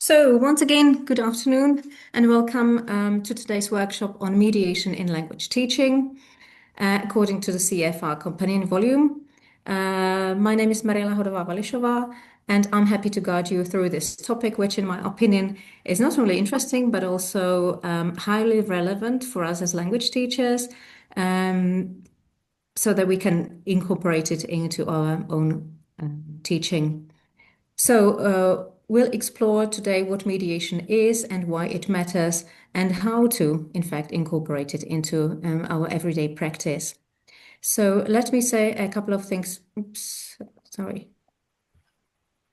So once again, good afternoon and welcome to today's workshop on mediation in language teaching, according to the CFR companion volume. My name is Mariela Hodová-Vališová, and I'm happy to guide you through this topic, which in my opinion is not only interesting, but also highly relevant for us as language teachers, so that we can incorporate it into our own teaching. So we'll explore today what mediation is and why it matters and how to, in fact, incorporate it into our everyday practice. So let me say a couple of things.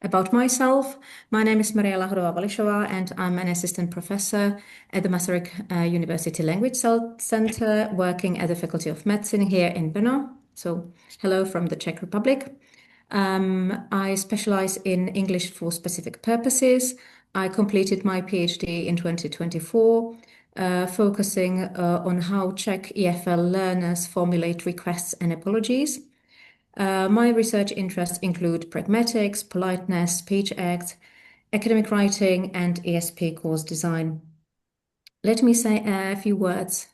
About myself. My name is Mariela Hodová-Vališová, and I'm an assistant professor at the Masaryk University Language Center, working at the Faculty of Medicine here in Brno. So hello from the Czech Republic. I specialize in English for specific purposes. I completed my PhD in 2024, focusing on how Czech EFL learners formulate requests and apologies. My research interests include pragmatics, politeness, speech acts, academic writing, and ESP course design. Let me say a few words.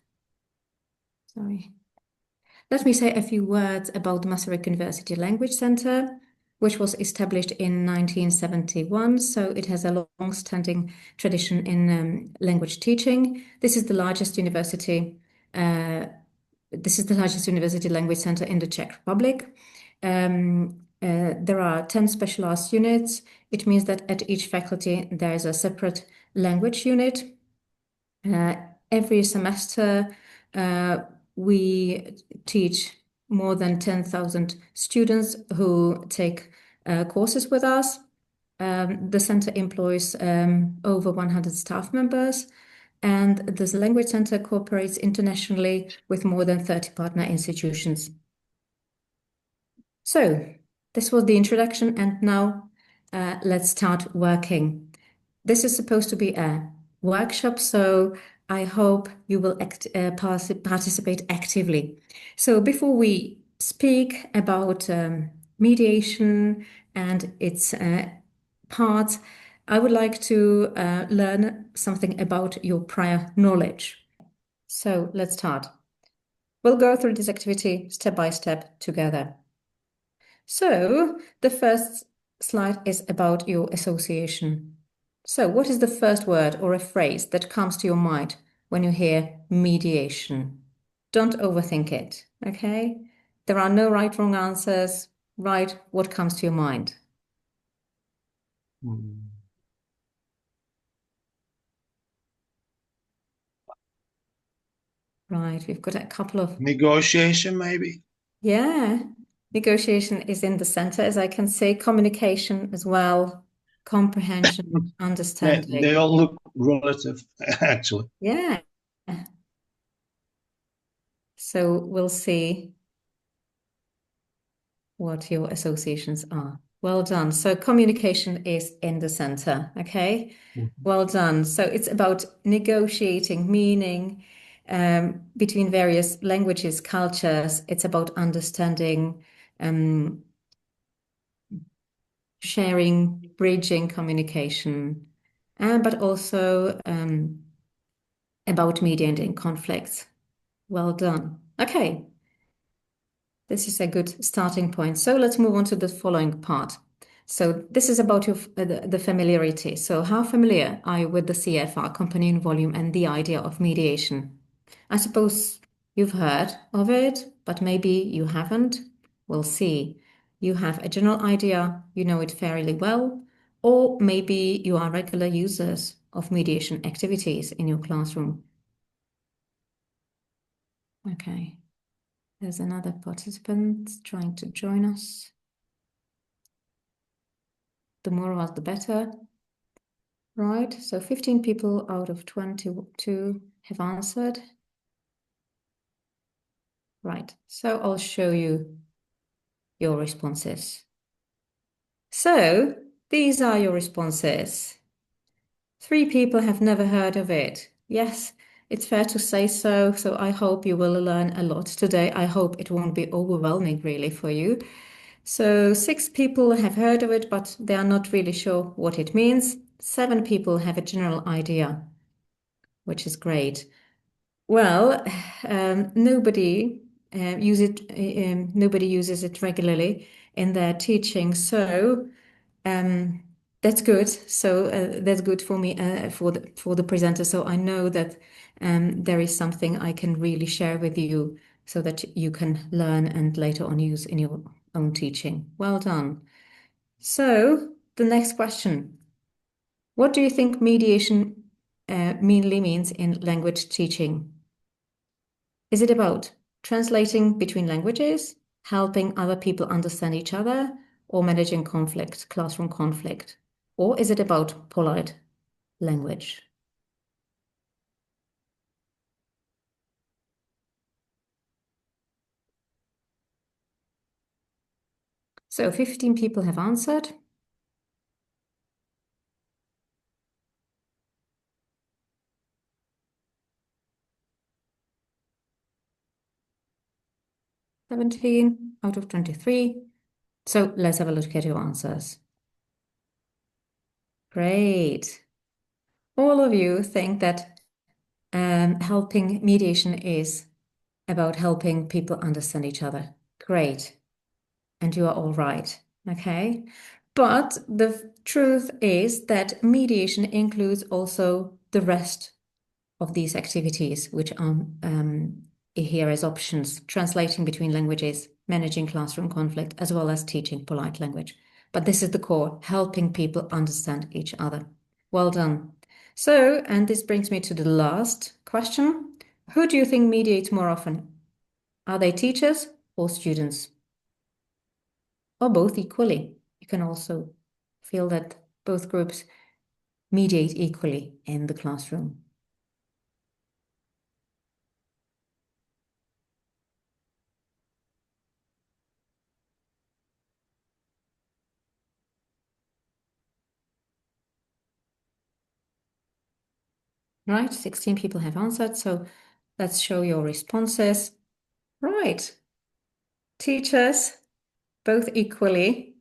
Let me say a few words about the Masaryk University Language Center, which was established in 1971. So it has a long-standing tradition in language teaching. This is the largest university. This is the largest university language center in the Czech Republic. There are 10 specialized units. It means that at each faculty there is a separate language unit. Every semester we teach more than 10,000 students who take courses with us. The center employs over 100 staff members, and the language center cooperates internationally with more than 30 partner institutions. So this was the introduction, and now let's start working. This is supposed to be a workshop, so I hope you will participate actively. So before we speak about mediation and its parts, I would like to learn something about your prior knowledge. So let's start. We'll go through this activity step by step together. So the first slide is about your association. So what is the first word or a phrase that comes to your mind when you hear mediation? Don't overthink it, okay? There are no right, wrong answers. Write what comes to your mind. Right, we've got a couple of... Negotiation, maybe? Yeah, negotiation is in the center, as I can say. Communication as well, comprehension, understanding. They all look relative, actually. Yeah. So we'll see what your associations are. Well done. So communication is in the center, okay? Well done. So it's about negotiating meaning between various languages, cultures. It's about understanding, sharing, bridging communication, but also about mediating conflicts. Well done. Okay. This is a good starting point. So let's move on to the following part. So this is about your, the familiarity. So how familiar are you with the CFR, companion volume, and the idea of mediation? I suppose you've heard of it, but maybe you haven't. We'll see. You have a general idea, you know it fairly well, or maybe you are regular users of mediation activities in your classroom. Okay. There's another participant trying to join us. The more of us, the better. Right, so 15 people out of 22 have answered. Right, so I'll show you your responses. So these are your responses. 3 people have never heard of it. Yes, it's fair to say so. So I hope you will learn a lot today. I hope it won't be overwhelming really for you. So 6 people have heard of it, but they are not really sure what it means. 7 people have a general idea, which is great. Well, nobody nobody uses it regularly in their teaching, so that's good. So that's good for me for the presenter. So I know that there is something I can really share with you, so that you can learn and later on use in your own teaching. Well done. So the next question: what do you think mediation mainly means in language teaching? Is it about translating between languages, helping other people understand each other, or managing conflict, classroom conflict? Or is it about polite language? So 15 people have answered. Seventeen out of 23. So let's have a look at your answers. Great. All of you think that helping mediation is about helping people understand each other. Great. And you are all right. Okay. But the truth is that mediation includes also the rest of these activities, which are here as options: translating between languages, managing classroom conflict, as well as teaching polite language. But this is the core: helping people understand each other. Well done. So, and this brings me to the last question. Who do you think mediates more often? Are they teachers or students? Or both equally? You can also feel that both groups mediate equally in the classroom. Right, 16 people have answered, so let's show your responses. Right, teachers, both equally,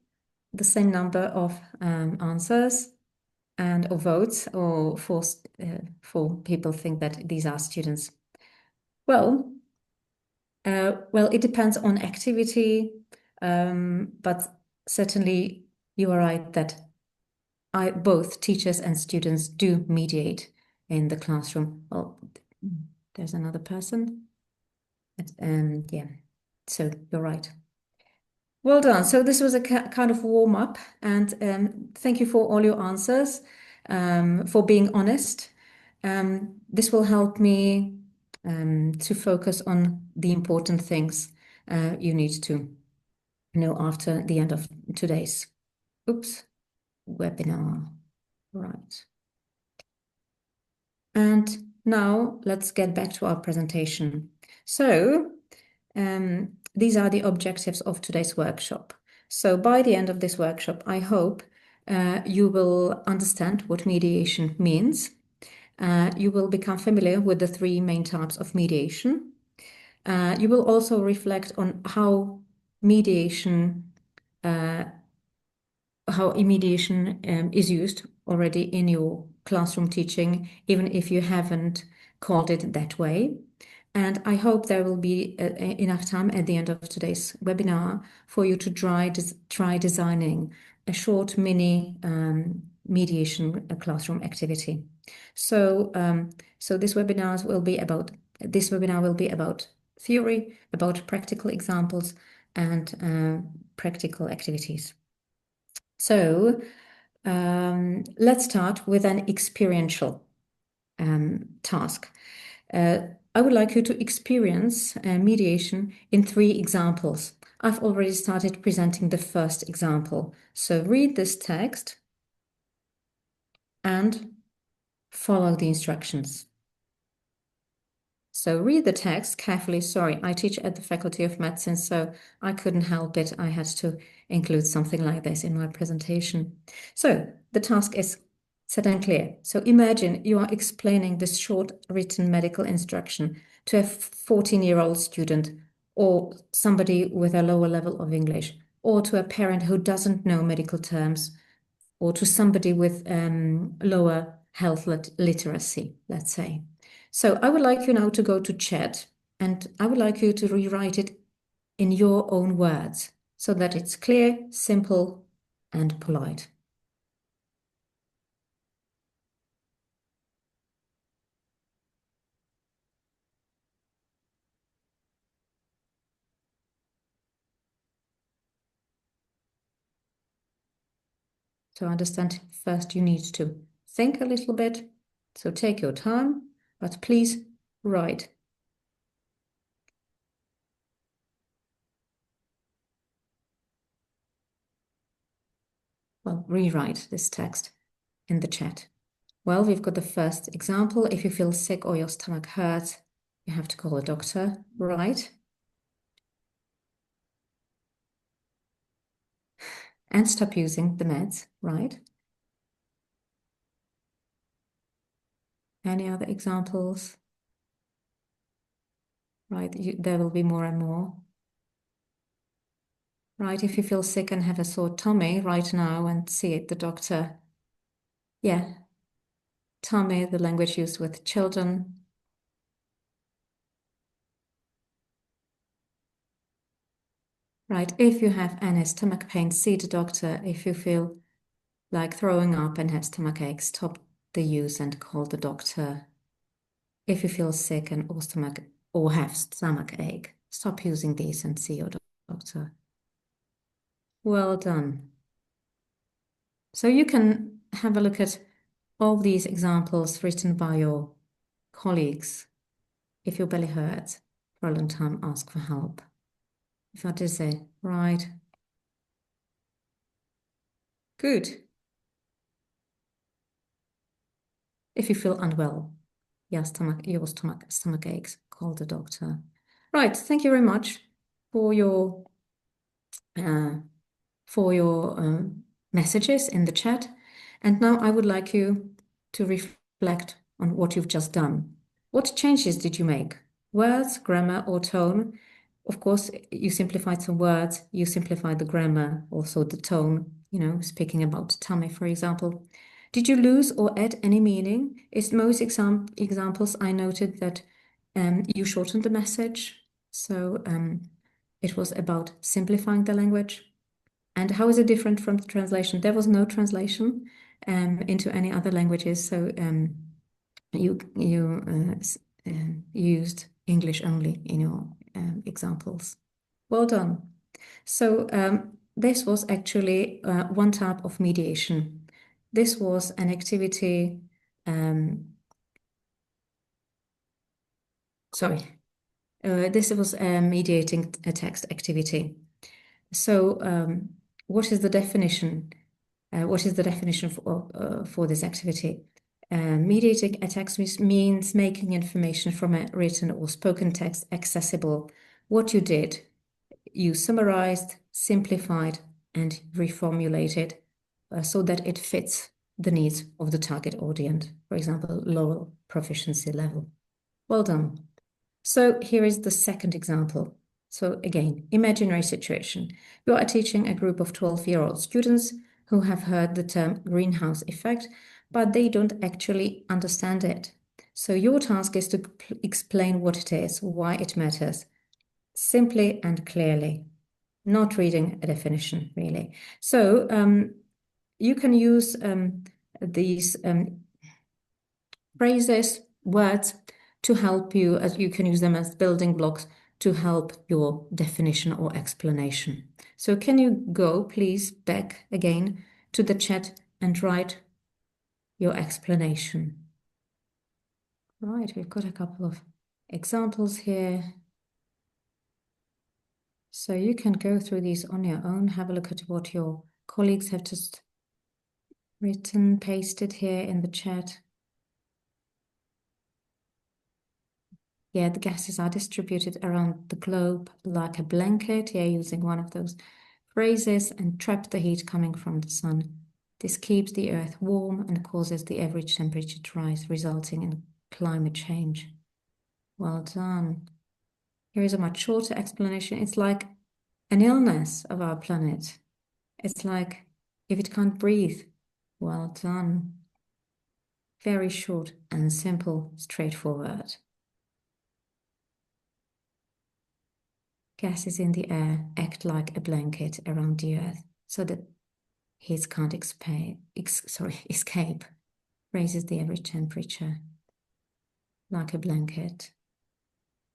the same number of answers and or votes, or for people think that these are students. Well, it depends on activity, but certainly you are right that both teachers and students do mediate in the classroom. Oh, there's another person. Yeah, so you're right. Well done. So this was a kind of warm up, and thank you for all your answers, for being honest. This will help me to focus on the important things you need to know after the end of today's webinar. Right. And now let's get back to our presentation. So these are the objectives of today's workshop. So by the end of this workshop, I hope you will understand what mediation means. You will become familiar with the 3 main types of mediation. You will also reflect on how mediation is used already in your classroom teaching, even if you haven't called it that way. And I hope there will be enough time at the end of today's webinar for you to try designing a short mini mediation classroom activity. So, this webinar will be about theory, about practical examples, and practical activities. So let's start with an experiential task. I would like you to experience mediation in 3 examples. I've already started presenting the first example. So read this text and follow the instructions. So read the text carefully. Sorry, I teach at the Faculty of Medicine, so I couldn't help it. I had to include something like this in my presentation. So the task is set and clear. So imagine you are explaining this short written medical instruction to a 14-year-old student, or somebody with a lower level of English, or to a parent who doesn't know medical terms, or to somebody with lower health literacy, let's say. So I would like you now to go to chat, and I would like you to rewrite it in your own words so that it's clear, simple, and polite. To understand, first you need to think a little bit. So take your time, but please write. Well, rewrite this text in the chat. Well, we've got the first example. If you feel sick or your stomach hurts, you have to call a doctor, right? And stop using the meds, right? Any other examples? Right, there will be more and more. Right, if you feel sick and have a sore tummy right now and see the doctor. Yeah, tummy, the language used with children. Right, if you have any stomach pain, see the doctor. If you feel like throwing up and have stomach ache, stop the use and call the doctor. If you feel sick and or have stomach ache, stop using these and see your doctor. Well done. So you can have a look at all these examples written by your colleagues. If your belly hurts for a long time, ask for help. If you're dizzy, right? Good. If you feel unwell, your stomach aches, call the doctor. Right, thank you very much for your uh, messages in the chat. And now I would like you to reflect on what you've just done. What changes did you make? Words, grammar, or tone? Of course, you simplified some words, you simplified the grammar, also the tone, speaking about tummy, for example. Did you lose or add any meaning? In most examples, I noted that you shortened the message. So it was about simplifying the language. And how is it different from the translation? There was no translation into any other languages, so you used English only in your examples. Well done. So this was actually one type of mediation. This was an activity. This was a mediating a text activity. So what is the definition? What is the definition for this activity? Mediating a text means making information from a written or spoken text accessible. What you did, you summarized, simplified, and reformulated so that it fits the needs of the target audience, for example, lower proficiency level. Well done. So here is the second example. So again, imaginary situation. You are teaching a group of 12-year-old students who have heard the term greenhouse effect, but they don't actually understand it. So your task is to explain what it is, why it matters, simply and clearly, not reading a definition, really. So you can use these phrases, words, to help you, as you can use them as building blocks to help your definition or explanation. So can you go, please, back again to the chat and write your explanation? Right, we've got a couple of examples here. So you can go through these on your own, have a look at what your colleagues have just written, pasted here in the chat. Yeah, the gases are distributed around the globe like a blanket, using one of those phrases, and trap the heat coming from the sun. This keeps the earth warm and causes the average temperature to rise, resulting in climate change. Well done. Here is a much shorter explanation. It's like an illness of our planet. It's like if it can't breathe, Well done. Very short and simple, straightforward. Gases in the air act like a blanket around the Earth so that heat can't escape. Raises the average temperature like a blanket,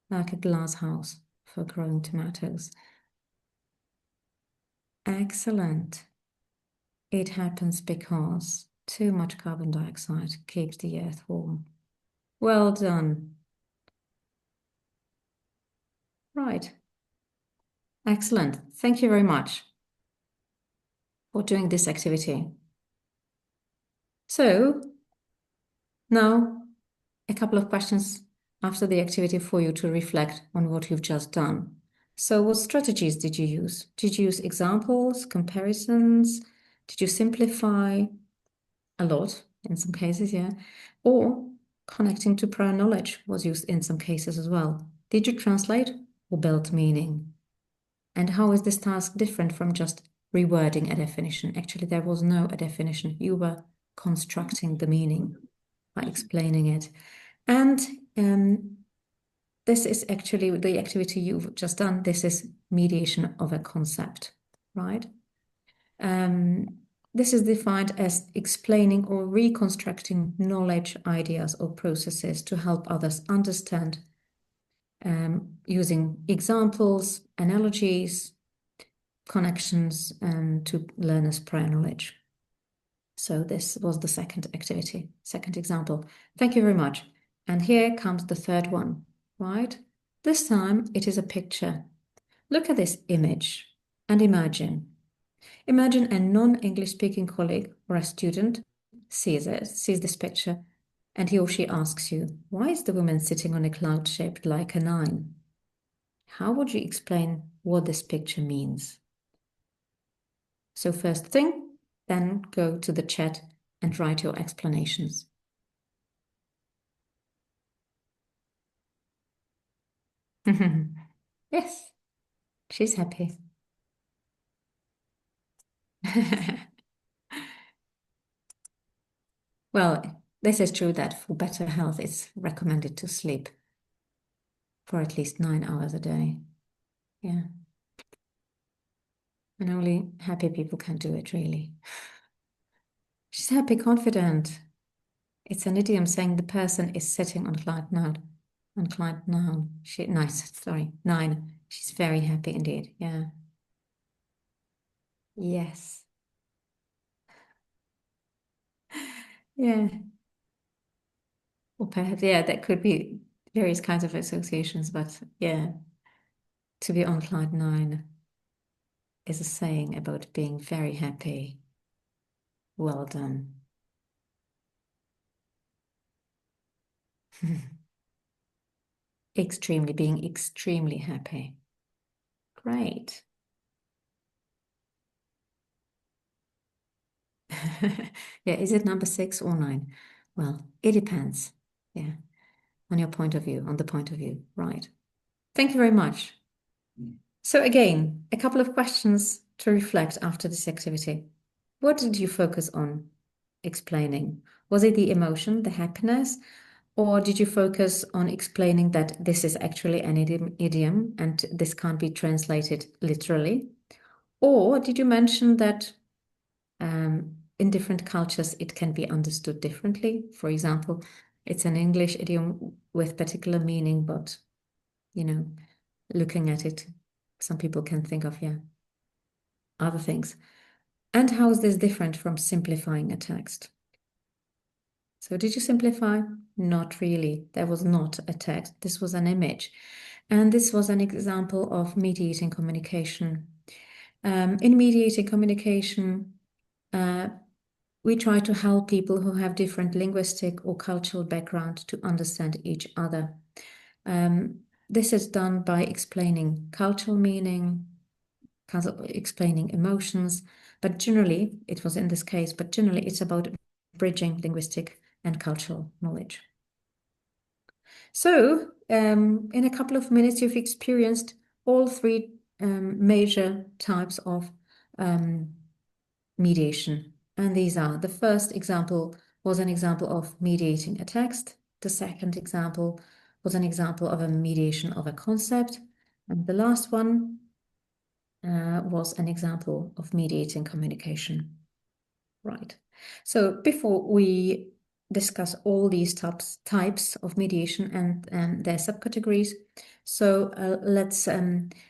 like a glass house for growing tomatoes. Excellent. It happens because too much carbon dioxide keeps the Earth warm. Well done. Right. Excellent. Thank you very much for doing this activity. So now a couple of questions after the activity for you to reflect on what you've just done. So what strategies did you use? Did you use examples, comparisons? Did you simplify? A lot in some cases, yeah. Or connecting to prior knowledge was used in some cases as well. Did you translate or build meaning? And how is this task different from just rewording a definition? Actually, there was no a definition. You were constructing the meaning by explaining it. And this is actually the activity you've just done. This is mediation of a concept, right? This is defined as explaining or reconstructing knowledge, ideas, or processes to help others understand using examples, analogies, connections to learners' prior knowledge. So this was the second activity, second example. Thank you very much. And here comes the third one, right? This time it is a picture. Look at this image and imagine. Imagine a non-English speaking colleague or a student sees this picture, and he or she asks you, why is the woman sitting on a cloud shaped like a 9? How would you explain what this picture means? So first thing, then go to the chat and write your explanations. Yes, she's happy. Well, this is true that for better health, it's recommended to sleep for at least 9 hours a day. Yeah. And only happy people can do it, really. She's happy, confident. It's an idiom saying the person is sitting on cloud nine. On cloud nine. Sorry, 9. She's very happy indeed. Yeah. Yes. Yeah. Or perhaps, yeah, that could be various kinds of associations, but yeah, to be on cloud 9 is a saying about being very happy. Well done. Being extremely happy. Great. Yeah, is it number 6 or 9? Well, it depends. Yeah, on your point of view, on the point of view. Right. Thank you very much. So again, a couple of questions to reflect after this activity. What did you focus on explaining? Was it the emotion, the happiness, or did you focus on explaining that this is actually an idiom and this can't be translated literally? Or did you mention that in different cultures it can be understood differently? For example, it's an English idiom with particular meaning, but looking at it, some people can think of other things. And how is this different from simplifying a text? So did you simplify? Not really. There was not a text. This was an image. And this was an example of mediating communication. In mediating communication, we try to help people who have different linguistic or cultural background to understand each other. This is done by explaining cultural meaning, explaining emotions, but generally, it was in this case, but generally it's about bridging linguistic and cultural knowledge. So, in a couple of minutes, you've experienced all 3 major types of mediation. And these are, the first example was an example of mediating a text. The second example was an example of a mediation of a concept. And the last one was an example of mediating communication. Right. So before we discuss all these types of mediation and their subcategories, so let's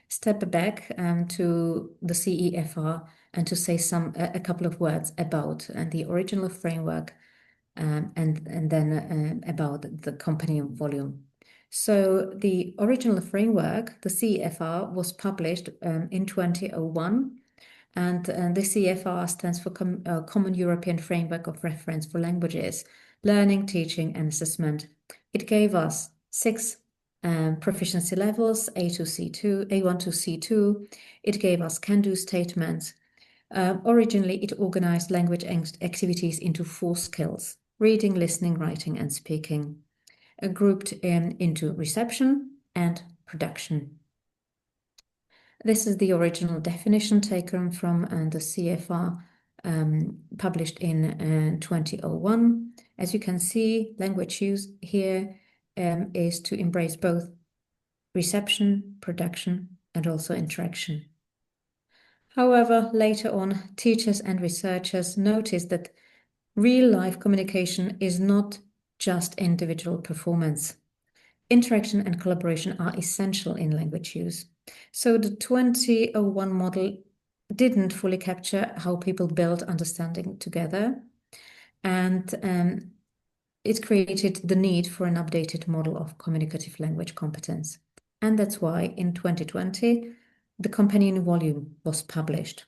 step back to the CEFR and to say a couple of words about the original framework and then about the company and volume. So the original framework, the CEFR, was published in 2001. And the CFR stands for Common European Framework of Reference for Languages, Learning, Teaching and Assessment. It gave us 6 proficiency levels, A to C2, A1 to C2. It gave us can-do statements. Originally, it organized language activities into 4 skills: reading, listening, writing and speaking, grouped into reception and production. This is the original definition taken from the CFR published in 2001. As you can see, language use here is to embrace both reception, production, and also interaction. However, later on, teachers and researchers noticed that real-life communication is not just individual performance. Interaction and collaboration are essential in language use. So the 2001 model didn't fully capture how people build understanding together, and it created the need for an updated model of communicative language competence. And that's why in 2020, the companion volume was published.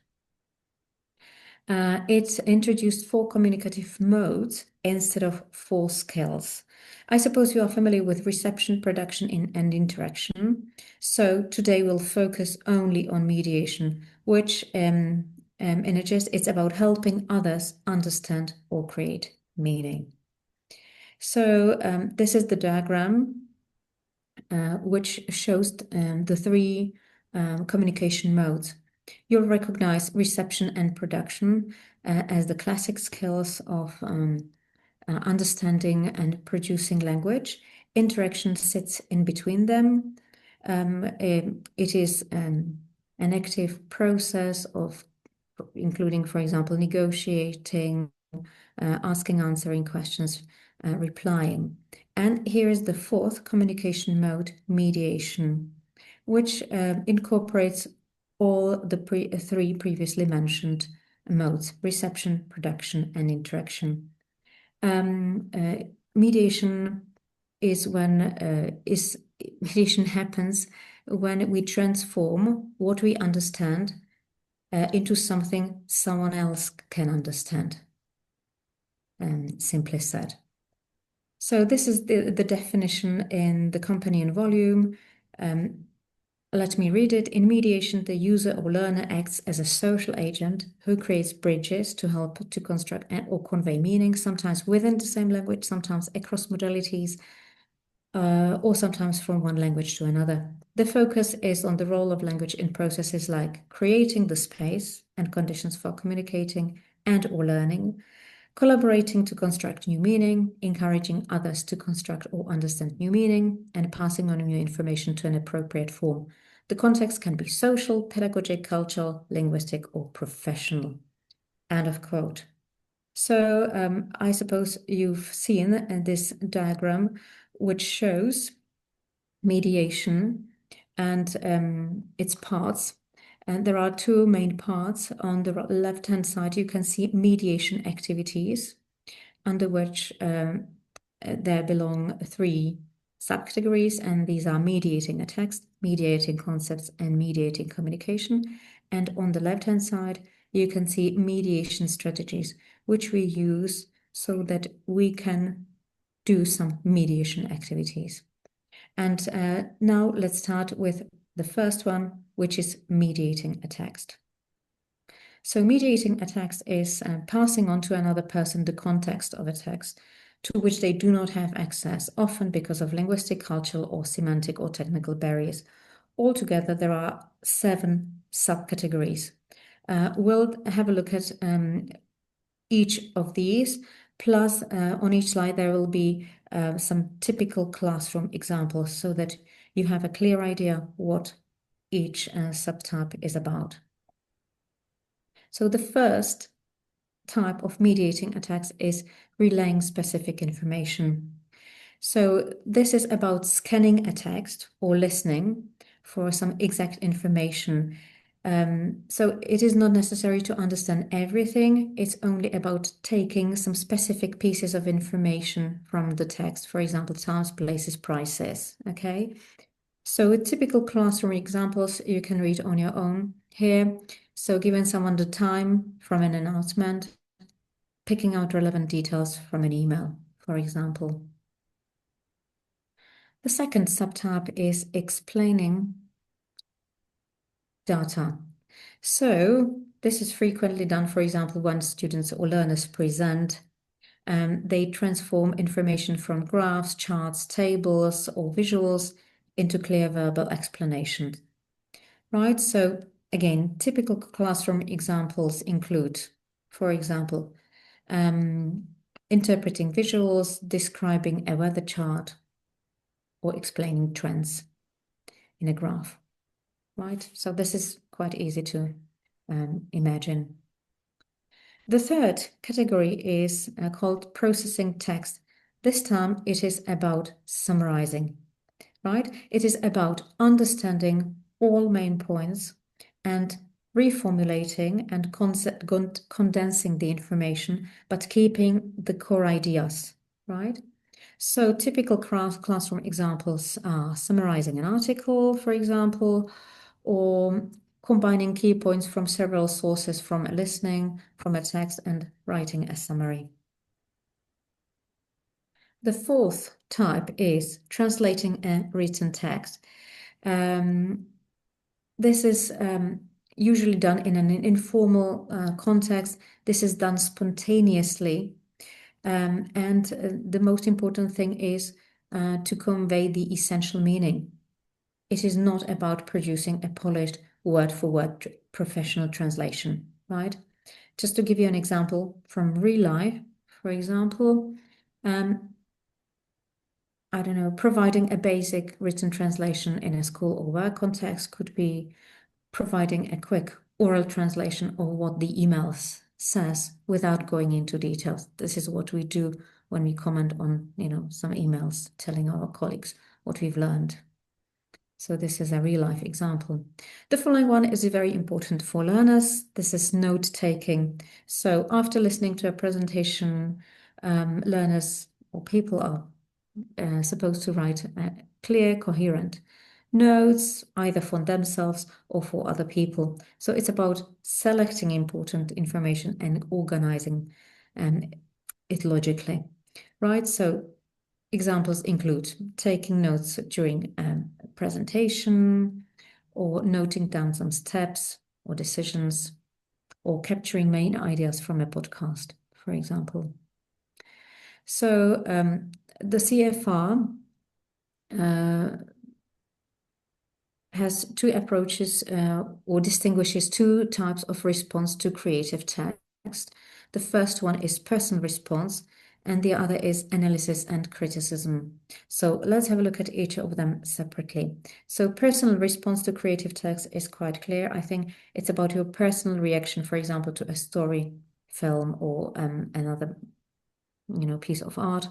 It introduced 4 communicative modes instead of 4 skills. I suppose you are familiar with reception, production, and interaction. So today we'll focus only on mediation, which in a gist, it's about helping others understand or create meaning. So this is the diagram which shows the 3 communication modes. You'll recognize reception and production as the classic skills of understanding and producing language. Interaction sits in between them. It is an active process of including, for example, negotiating, asking, answering questions, replying. And here is the 4th communication mode, mediation, which incorporates all the 3 previously mentioned modes: reception, production, and interaction. Mediation happens when we transform what we understand into something someone else can understand, simply said. So this is the definition in the companion volume. Let me read it. In mediation, the user or learner acts as a social agent who creates bridges to help to construct or convey meaning, sometimes within the same language, sometimes across modalities, or sometimes from one language to another. The focus is on the role of language in processes like creating the space and conditions for communicating and or learning, collaborating to construct new meaning, encouraging others to construct or understand new meaning, and passing on new information to an appropriate form. The context can be social, pedagogic, cultural, linguistic, or professional. End of quote. So I suppose you've seen this diagram, which shows mediation and its parts. And there are 2 main parts. On the left-hand side, you can see mediation activities, under which there belong 3 subcategories, and these are mediating a text, mediating concepts, and mediating communication. And on the left-hand side, you can see mediation strategies, which we use so that we can do some mediation activities. And now let's start with the first one, which is mediating a text. So mediating a text is passing on to another person the context of a text to which they do not have access, often because of linguistic, cultural, or semantic or technical barriers. Altogether, there are 7 subcategories. We'll have a look at each of these, plus on each slide there will be some typical classroom examples so that you have a clear idea what each subtype is about. So the first type of mediating attacks is relaying specific information. So this is about scanning a text or listening for some exact information. So it is not necessary to understand everything. It's only about taking some specific pieces of information from the text, for example, times, places, prices, okay? So typical classroom examples you can read on your own here. So giving someone the time from an announcement, picking out relevant details from an email, for example. The second subtype is explaining data. So this is frequently done, for example, when students or learners present, they transform information from graphs, charts, tables, or visuals into clear verbal explanations, right? So again, typical classroom examples include, for example, interpreting visuals, describing a weather chart, or explaining trends in a graph, right? So this is quite easy to imagine. The third category is called processing text. This time it is about summarizing, right? It is about understanding all main points and reformulating and condensing the information, but keeping the core ideas, right? So typical classroom examples are summarizing an article, for example, or combining key points from several sources from a listening, from a text, and writing a summary. The fourth type is translating a written text. This is usually done in an informal context. This is done spontaneously. And the most important thing is to convey the essential meaning. It is not about producing a polished word-for-word professional translation, right? Just to give you an example from real life, for example, I don't know, providing a basic written translation in a school or work context could be providing a quick oral translation of what the email says without going into details. This is what we do when we comment on, some emails telling our colleagues what we've learned. So this is a real life example. The following one is very important for learners. This is note taking. So after listening to a presentation, learners or people are supposed to write clear, coherent notes, either for themselves or for other people. So it's about selecting important information and organizing it logically, right? So examples include taking notes during a presentation, or noting down some steps or decisions, or capturing main ideas from a podcast, for example. So the CFR has two approaches or distinguishes two types of response to creative text. The first one is personal response, and the other is analysis and criticism. So let's have a look at each of them separately. So personal response to creative text is quite clear. I think it's about your personal reaction, for example, to a story, film, or another, piece of art.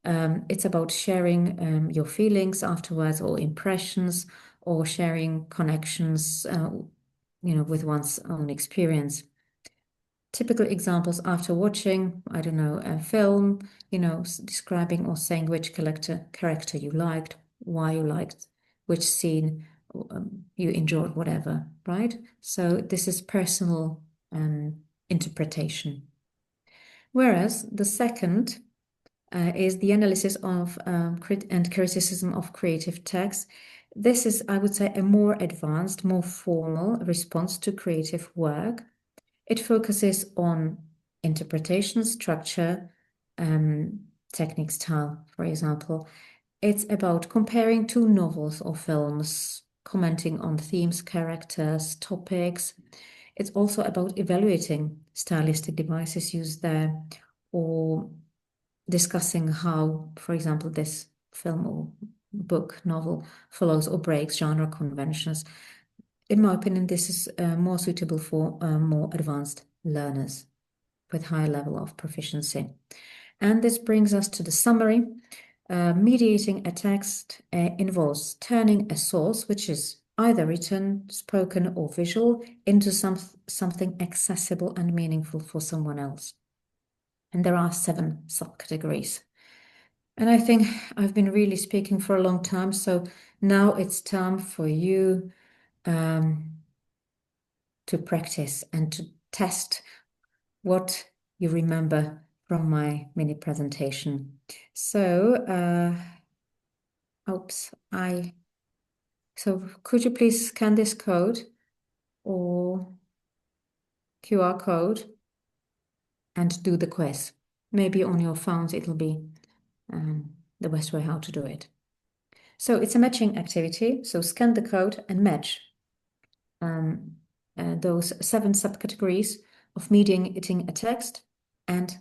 It's about sharing your feelings afterwards, or impressions, or sharing connections, with one's own experience. Typical examples after watching, I don't know, a film, describing or saying which character you liked, why you liked, which scene you enjoyed, whatever, right? So this is personal interpretation. Whereas the second is the analysis of and criticism of creative text. This is, I would say, a more advanced, more formal response to creative work. It focuses on interpretation, structure, technique, style, for example. It's about comparing two novels or films, commenting on themes, characters, topics. It's also about evaluating stylistic devices used there, or discussing how, for example, this film or book, novel follows or breaks genre conventions. In my opinion, this is more suitable for more advanced learners with high level of proficiency. And this brings us to the summary. Mediating a text involves turning a source, which is either written, spoken, or visual, into something accessible and meaningful for someone else. And there are 7 subcategories. And I think I've been really speaking for a long time, so now it's time for you to practice and to test what you remember from my mini presentation. So, so could you please scan this code or QR code and do the quiz? Maybe on your phones it'll be the best way how to do it. So it's a matching activity. So scan the code and match those 7 subcategories of mediating a text and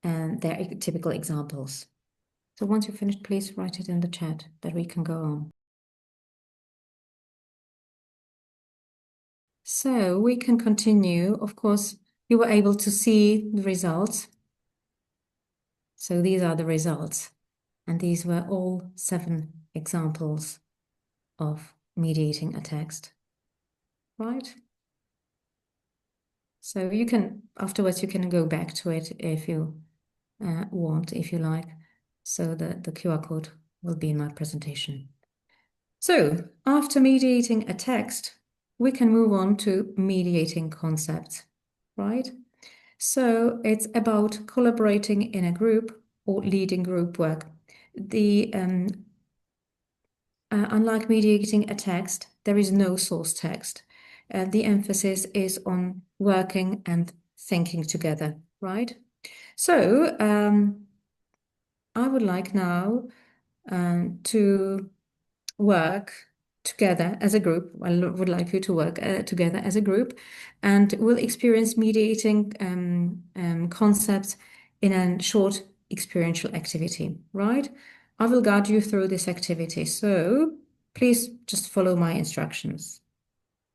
their typical examples. So once you've finished, please write it in the chat that we can go on. So we can continue. Of course, you were able to see the results. So these are the results. And these were all 7 examples of mediating a text, right? So you can, afterwards, you can go back to it if you want, if you like. So the QR code will be in my presentation. So after mediating a text, we can move on to mediating concepts, right? So it's about collaborating in a group or leading group work. Unlike mediating a text, there is no source text. The emphasis is on working and thinking together, right? So I would like now to work together as a group. I would like you to work together as a group, and we'll experience mediating concepts in a short experiential activity, right? I will guide you through this activity, so please just follow my instructions.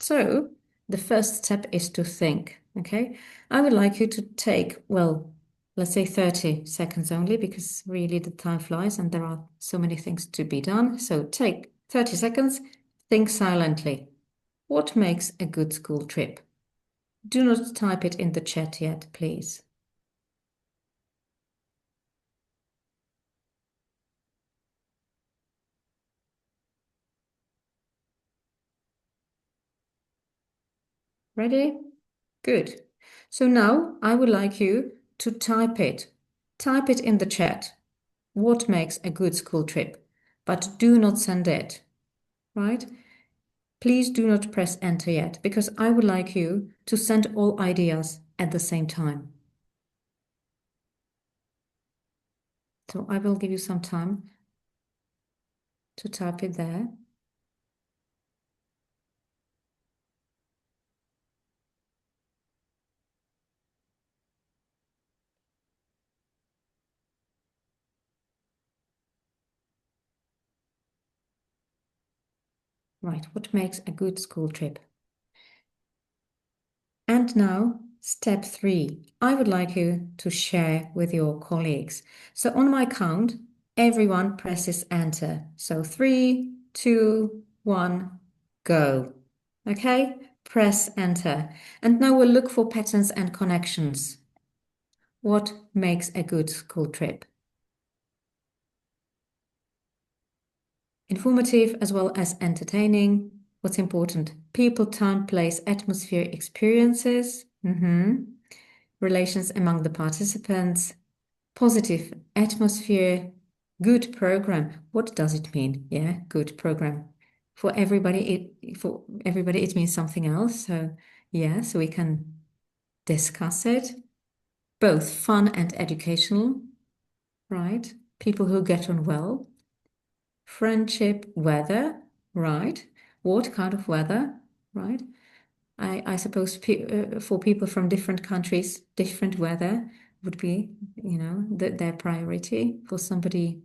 So the first step is to think, okay? I would like you to take, well, let's say 30 seconds only, because really the time flies and there are so many things to be done. So take 30 seconds, think silently. What makes a good school trip? Do not type it in the chat yet, please. Ready? Good. So now I would like you to type it. Type it in the chat. What makes a good school trip? But do not send it, right? Please do not press enter yet, because I would like you to send all ideas at the same time. So I will give you some time to type it there. Right, what makes a good school trip? And now, step 3. I would like you to share with your colleagues. So on my count, everyone presses enter. So 3, 2, 1, go. Okay, press enter. And now we'll look for patterns and connections. What makes a good school trip? Informative as well as entertaining. What's important? People, time, place, atmosphere, experiences. Relations among the participants. Positive atmosphere. Good program. What does it mean? Yeah, good program. For everybody, it means something else. So yeah, so we can discuss it. Both fun and educational, right? People who get on well. Friendship, weather, right? What kind of weather, right? I suppose for people from different countries, different weather would be, their priority. For somebody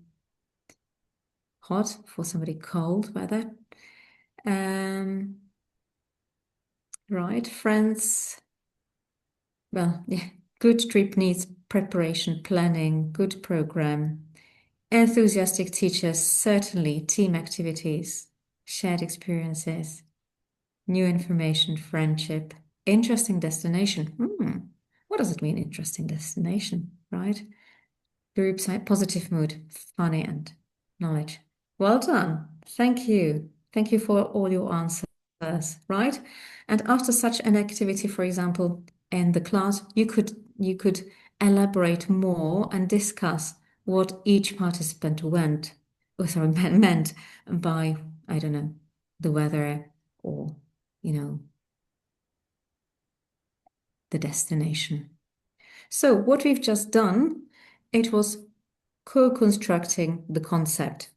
hot, for somebody cold weather. Right, friends. Well, yeah, good trip needs preparation, planning, good program. Enthusiastic teachers, certainly, team activities, shared experiences, new information, friendship, interesting destination. What does it mean, interesting destination, right? Group side, positive mood, funny, and knowledge. Well done. Thank you. Thank you for all your answers, right? And after such an activity, for example, in the class, you could elaborate more and discuss what each participant meant by, I don't know, the weather or, the destination. So what we've just done, it was co-constructing the concept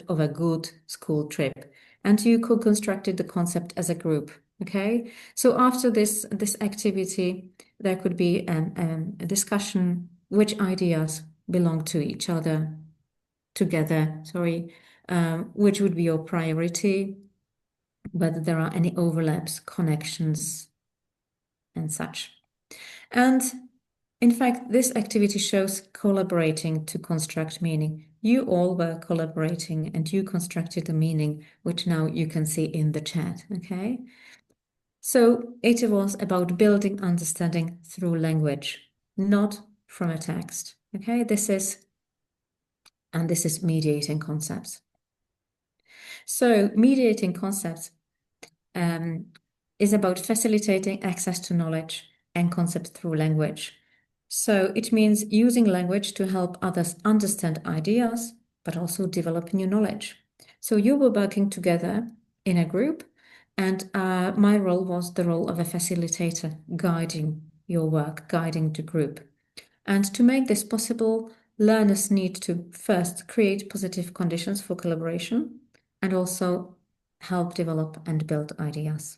of a good school trip. And you co-constructed the concept as a group. Okay. So after this activity, there could be a discussion which ideas belong to each other together, which would be your priority, whether there are any overlaps, connections, and such. And in fact, this activity shows collaborating to construct meaning. You all were collaborating and you constructed a meaning, which now you can see in the chat, okay? So it was about building understanding through language, not from a text, okay? This is mediating concepts. So mediating concepts is about facilitating access to knowledge and concepts through language. So it means using language to help others understand ideas, but also develop new knowledge. So you were working together in a group, and my role was the role of a facilitator, guiding your work, guiding the group. And to make this possible, learners need to first create positive conditions for collaboration and also help develop and build ideas.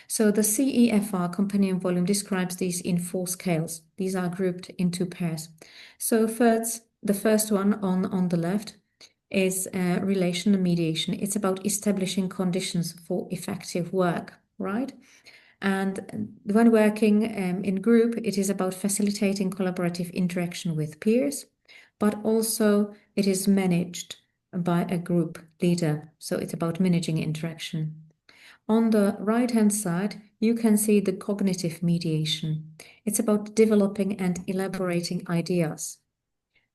So the CEFR, companion volume, describes these in 4 scales. These are grouped into pairs. So first, the first one on the left is relational mediation. It's about establishing conditions for effective work, right? And when working in group, it is about facilitating collaborative interaction with peers, but also it is managed by a group leader. So it's about managing interaction. On the right-hand side, you can see the cognitive mediation. It's about developing and elaborating ideas,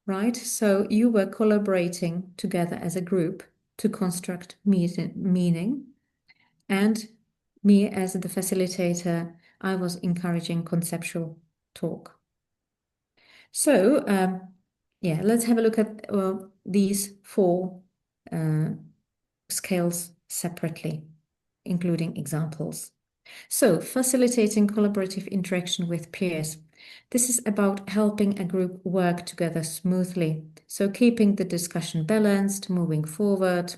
right? So you were collaborating together as a group to construct meaning, and me as the facilitator, I was encouraging conceptual talk. So, yeah, let's have a look at these 4 scales separately, including examples. So, facilitating collaborative interaction with peers. This is about helping a group work together smoothly. So, keeping the discussion balanced, moving forward,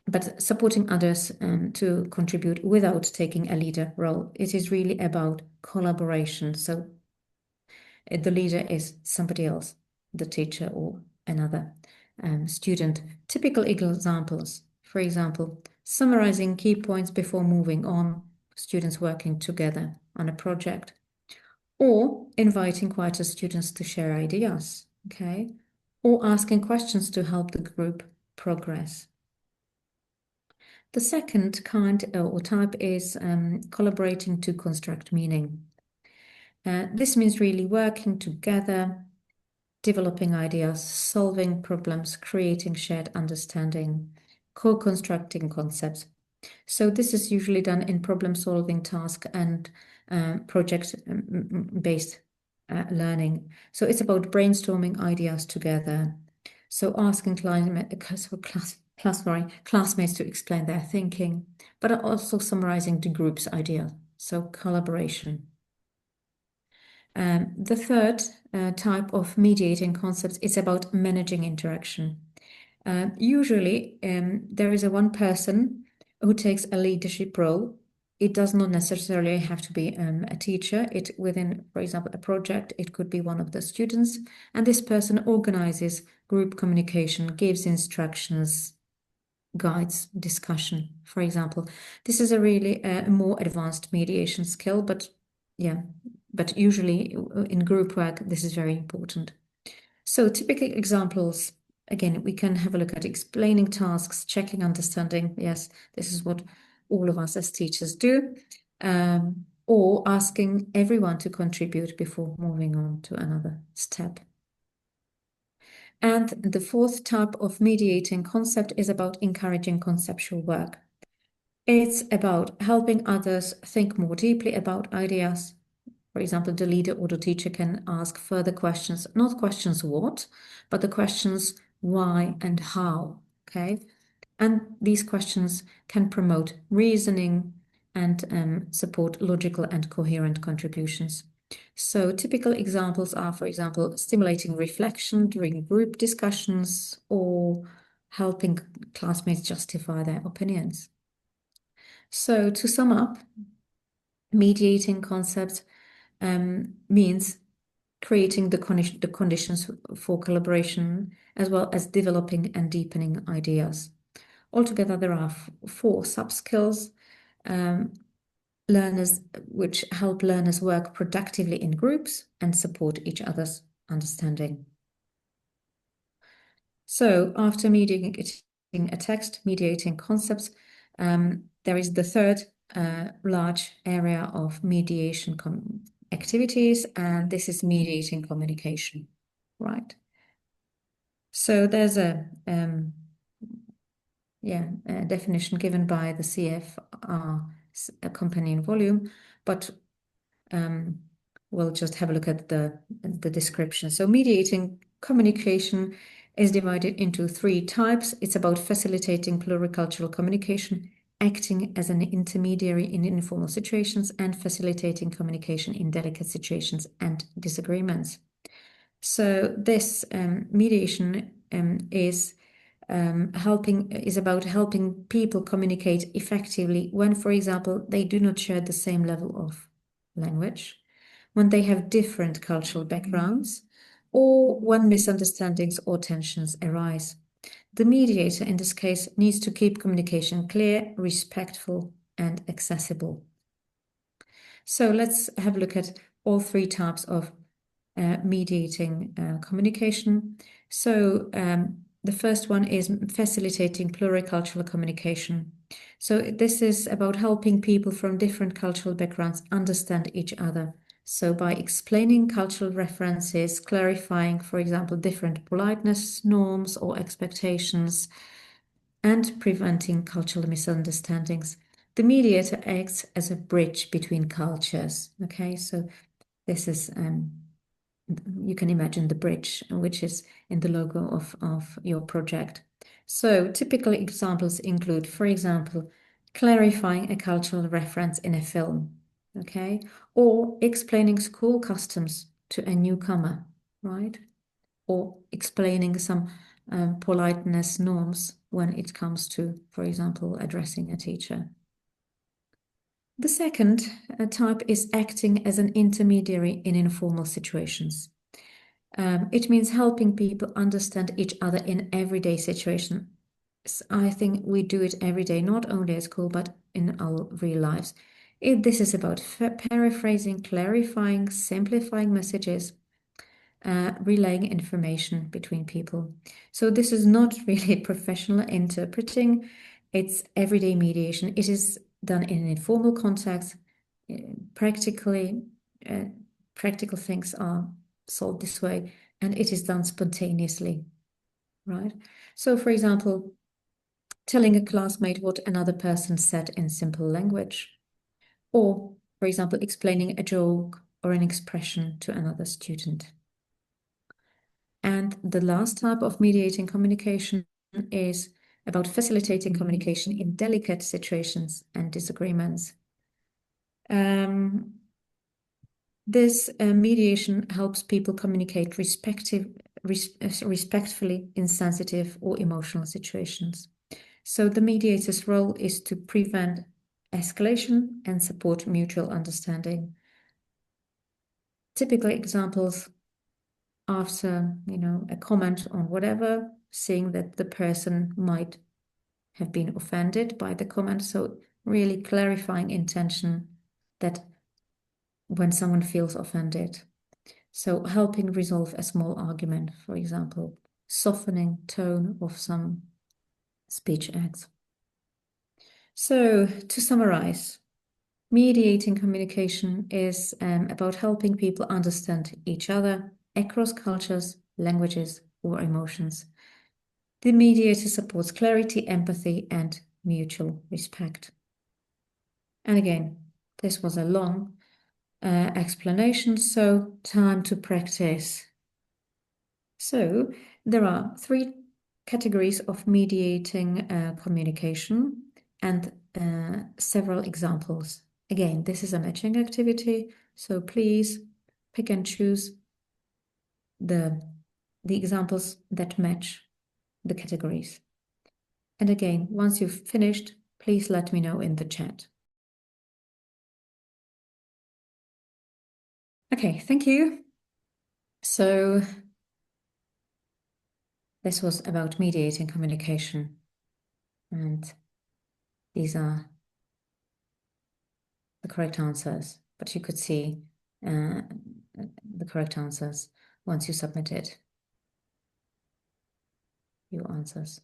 but supporting others to contribute without taking a leader role. It is really about collaboration. So, the leader is somebody else, the teacher or another student. Typical examples, for example, summarizing key points before moving on, students working together on a project, or inviting quieter students to share ideas, okay? Or asking questions to help the group progress. The second kind or type is collaborating to construct meaning. This means really working together, developing ideas, solving problems, creating shared understanding, co-constructing concepts. So this is usually done in problem-solving task and project-based learning. So it's about brainstorming ideas together. So asking classmates to explain their thinking, but also summarizing the group's idea. So collaboration. The third type of mediating concepts is about managing interaction. Usually, there is one person who takes a leadership role. It does not necessarily have to be a teacher. It within, for example, a project, it could be one of the students, and this person organizes group communication, gives instructions, guides discussion, for example. This is a really more advanced mediation skill, but yeah, but usually in group work, this is very important. So typical examples, again, we can have a look at explaining tasks, checking understanding. Yes, this is what all of us as teachers do. Or asking everyone to contribute before moving on to another step. And the fourth type of mediating concept is about encouraging conceptual work. It's about helping others think more deeply about ideas. For example, the leader or the teacher can ask further questions, not questions what, but the questions why and how, okay? And these questions can promote reasoning and support logical and coherent contributions. So typical examples are, for example, stimulating reflection during group discussions or helping classmates justify their opinions. So to sum up, mediating concepts means creating the conditions for collaboration as well as developing and deepening ideas. Altogether, there are four sub-skills learners which help learners work productively in groups and support each other's understanding. So after mediating a text, mediating concepts, there is the third large area of mediation activities, and this is mediating communication, right? So there's a definition given by the CFR accompanying volume, but we'll just have a look at the description. So mediating communication is divided into three types. It's about facilitating pluricultural communication, acting as an intermediary in informal situations, and facilitating communication in delicate situations and disagreements. So this mediation is about helping people communicate effectively when, for example, they do not share the same level of language, when they have different cultural backgrounds, or when misunderstandings or tensions arise. The mediator, in this case, needs to keep communication clear, respectful, and accessible. So let's have a look at all three types of mediating communication. So the first one is facilitating pluricultural communication. So this is about helping people from different cultural backgrounds understand each other. So by explaining cultural references, clarifying, for example, different politeness norms or expectations, and preventing cultural misunderstandings. The mediator acts as a bridge between cultures. Okay, so this is you can imagine the bridge, which is in the logo of your project. So typical examples include, for example, clarifying a cultural reference in a film, okay? Or explaining school customs to a newcomer, right? Or explaining some politeness norms when it comes to, for example, addressing a teacher. The second type is acting as an intermediary in informal situations. It means helping people understand each other in everyday situations. I think we do it every day, not only at school, but in our real lives. This is about paraphrasing, clarifying, simplifying messages, relaying information between people. So this is not really professional interpreting, it's everyday mediation. It is done in an informal context. Practically, practical things are solved this way, and it is done spontaneously, right? So, for example, telling a classmate what another person said in simple language, or, for example, explaining a joke or an expression to another student. And the last type of mediating communication is about facilitating communication in delicate situations and disagreements. This mediation helps people communicate respectfully in sensitive or emotional situations. So the mediator's role is to prevent escalation and support mutual understanding. Typical examples after, a comment on whatever, seeing that the person might have been offended by the comment. So really clarifying intention that when someone feels offended. So helping resolve a small argument, for example, softening tone of some speech acts. So to summarize, mediating communication is about helping people understand each other across cultures, languages, or emotions. The mediator supports clarity, empathy, and mutual respect. And again, this was a long explanation, so time to practice. So there are 3 categories of mediating communication and several examples. Again, this is a matching activity, so please pick and choose the examples that match the categories. And again, once you've finished, please let me know in the chat. Okay, thank you. So this was about mediating communication, and these are the correct answers, but you could see the correct answers once you submitted your answers.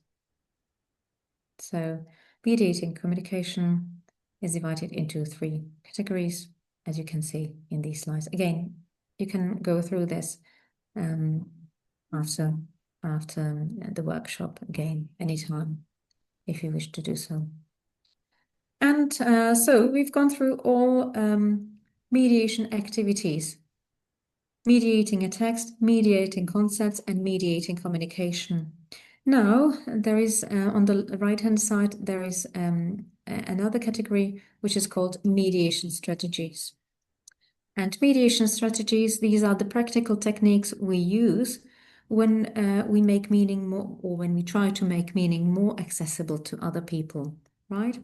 So mediating communication is divided into 3 categories, as you can see in these slides. Again, you can go through this after the workshop again, anytime, if you wish to do so. And so we've gone through all mediation activities: mediating a text, mediating concepts, and mediating communication. Now, there is on the right-hand side, there is another category which is called mediation strategies. And mediation strategies, these are the practical techniques we use when we make meaning more, or when we try to make meaning more accessible to other people, right?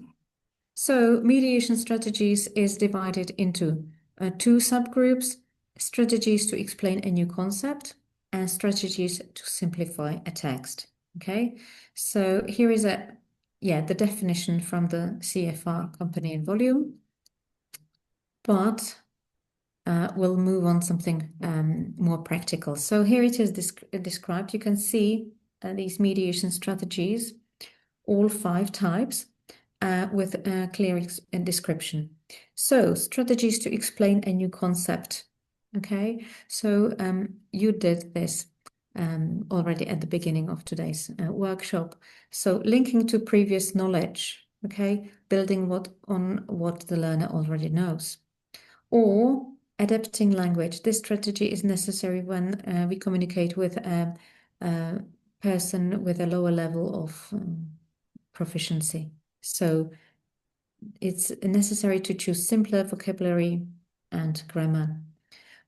So mediation strategies is divided into 2 subgroups: strategies to explain a new concept and strategies to simplify a text. Okay, so here is the definition from the CFR company and volume, but we'll move on something more practical. So here it is described. You can see these mediation strategies, all 5 types, with a clear description. So strategies to explain a new concept. Okay, so you did this already at the beginning of today's workshop. So linking to previous knowledge, okay, building on what the learner already knows. Or adapting language. This strategy is necessary when we communicate with a person with a lower level of proficiency. So it's necessary to choose simpler vocabulary and grammar.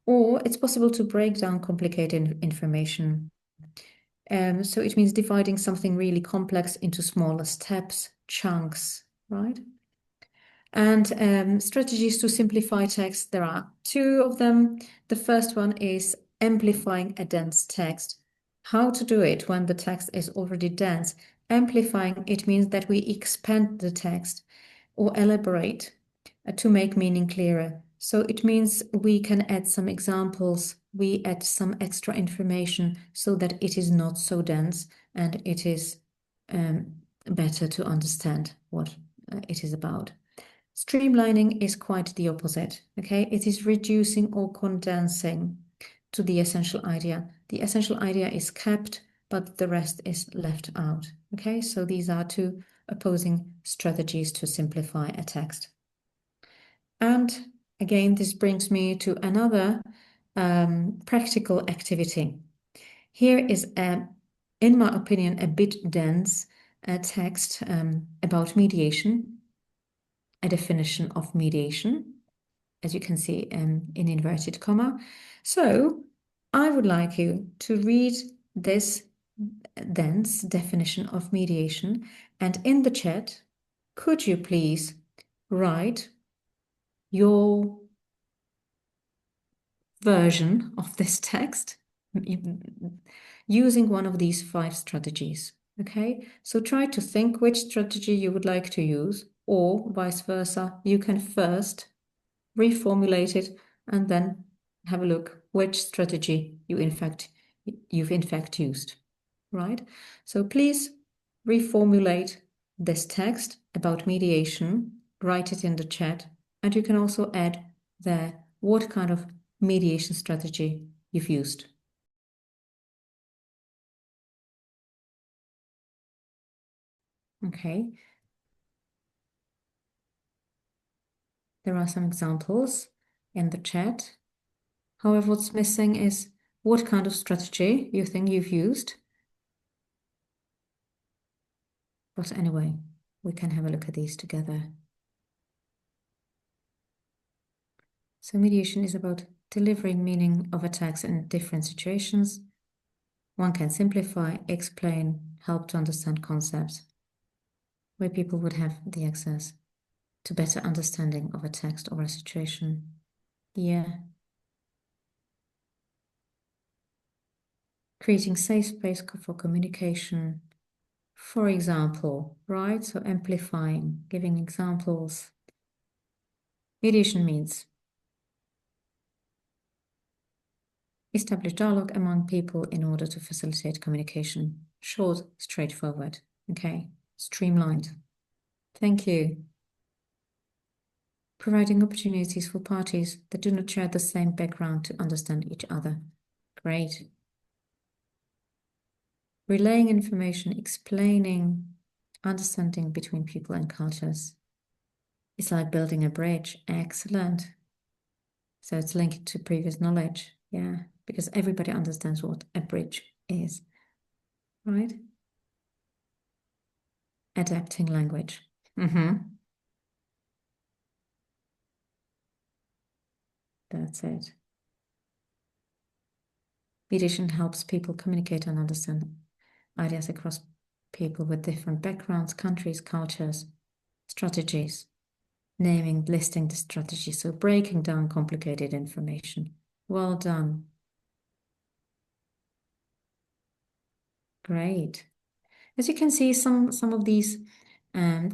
Or it's possible to break down complicated information. So it means dividing something really complex into smaller steps, chunks, right? And strategies to simplify text, there are 2 of them. The first one is amplifying a dense text. How to do it when the text is already dense? Amplifying, it means that we expand the text or elaborate to make meaning clearer. So it means we can add some examples, we add some extra information so that it is not so dense and it is better to understand what it is about. Streamlining is quite the opposite, okay? It is reducing or condensing to the essential idea. The essential idea is kept, but the rest is left out, okay? So these are 2 opposing strategies to simplify a text. And again, this brings me to another practical activity. Here is, in my opinion, a bit dense text about mediation, a definition of mediation, as you can see in inverted comma. So I would like you to read this dense definition of mediation. And in the chat, could you please write your version of this text using one of these 5 strategies? Okay, so try to think which strategy you would like to use, or vice versa. You can first reformulate it and then have a look which strategy you've in fact used, right? So please reformulate this text about mediation, write it in the chat, and you can also add there what kind of mediation strategy you've used. Okay. There are some examples in the chat. However, what's missing is what kind of strategy you think you've used. But anyway, we can have a look at these together. So mediation is about delivering meaning of a text in different situations. One can simplify, explain, help to understand concepts where people would have the access to better understanding of a text or a situation. Yeah. Creating safe space for communication, for example, right? So amplifying, giving examples. Mediation means establish dialogue among people in order to facilitate communication. Short, straightforward, okay? Streamlined. Thank you. Providing opportunities for parties that do not share the same background to understand each other. Great. Relaying information, explaining, understanding between people and cultures. It's like building a bridge. Excellent. So it's linked to previous knowledge. Yeah, because everybody understands what a bridge is, right? Adapting language. That's it. Mediation helps people communicate and understand ideas across people with different backgrounds, countries, cultures, strategies. Naming, listing the strategy, so breaking down complicated information. Well done. Great. As you can see, some of these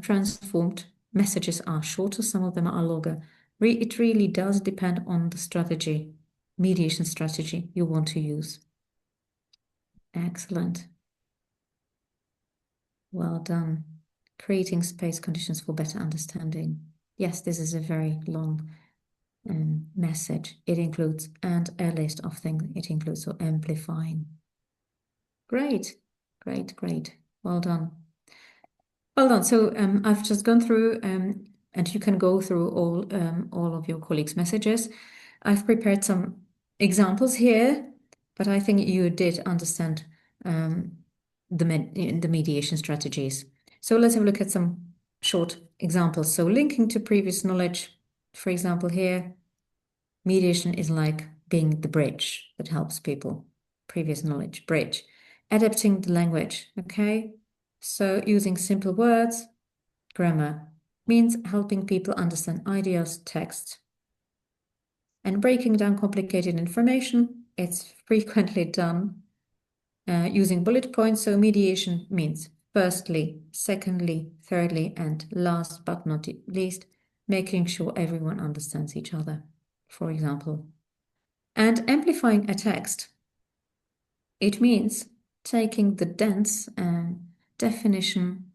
transformed messages are shorter, some of them are longer. It really does depend on the strategy, mediation strategy you want to use. Excellent. Well done. Creating space conditions for better understanding. Yes, this is a very long message. It includes, and a list of things it includes, so amplifying. Great, great, great. Well done. Well done. So I've just gone through, and you can go through all of your colleagues' messages. I've prepared some examples here, but I think you did understand the mediation strategies. So let's have a look at some short examples. So linking to previous knowledge, for example, here, mediation is like being the bridge that helps people. Previous knowledge, bridge. Adapting the language, okay? So using simple words, grammar, means helping people understand ideas, text. And breaking down complicated information, it's frequently done using bullet points. So mediation means firstly, secondly, thirdly, and last but not least, making sure everyone understands each other, for example. And amplifying a text, it means taking the dense definition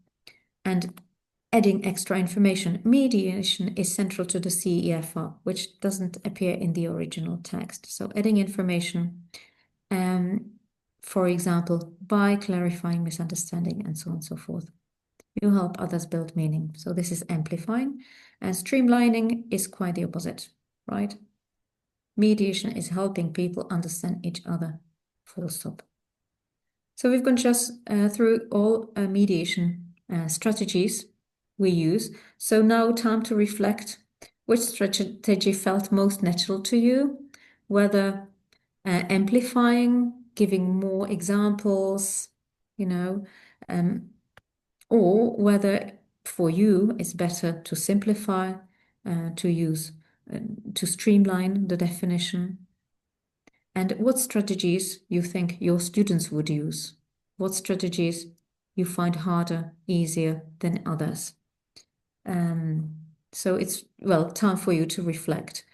and adding extra information. Mediation is central to the CEFR, which doesn't appear in the original text. So adding information, for example, by clarifying misunderstanding and so on and so forth. You help others build meaning. So this is amplifying. And streamlining is quite the opposite, right? Mediation is helping people understand each other, full stop. So we've gone just through all mediation strategies we use. So now time to reflect which strategy felt most natural to you, whether amplifying, giving more examples, you know, or whether for you it's better to simplify, to use, to streamline the definition, and what strategies you think your students would use, what strategies you find harder, easier than others. So it's, well, time for you to reflect.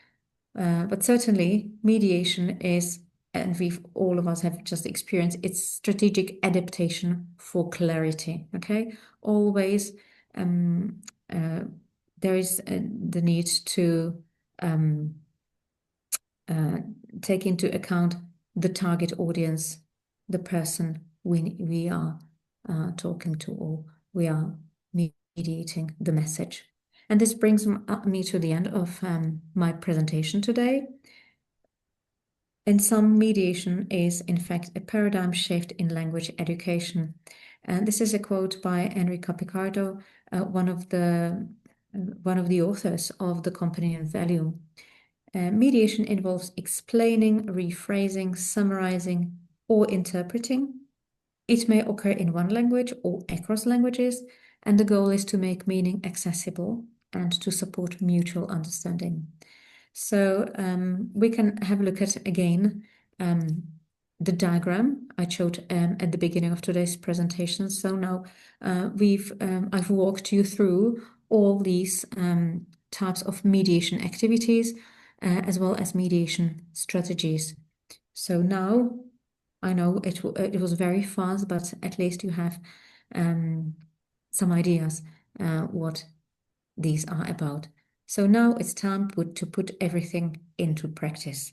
But certainly mediation is, and we've all of us have just experienced, it's strategic adaptation for clarity. Okay, always there is the need to take into account the target audience, the person we are talking to, or we are mediating the message. And this brings me to the end of my presentation today. In sum, mediation is in fact a paradigm shift in language education. And this is a quote by Enrico Picardo, one of the authors of The Company of Value. Mediation involves explaining, rephrasing, summarizing, or interpreting. It may occur in one language or across languages, and the goal is to make meaning accessible and to support mutual understanding. So we can have a look at again the diagram I showed at the beginning of today's presentation. So now I've walked you through all these types of mediation activities as well as mediation strategies. So now I know it was very fast, but at least you have some ideas what these are about. So now it's time to put everything into practice.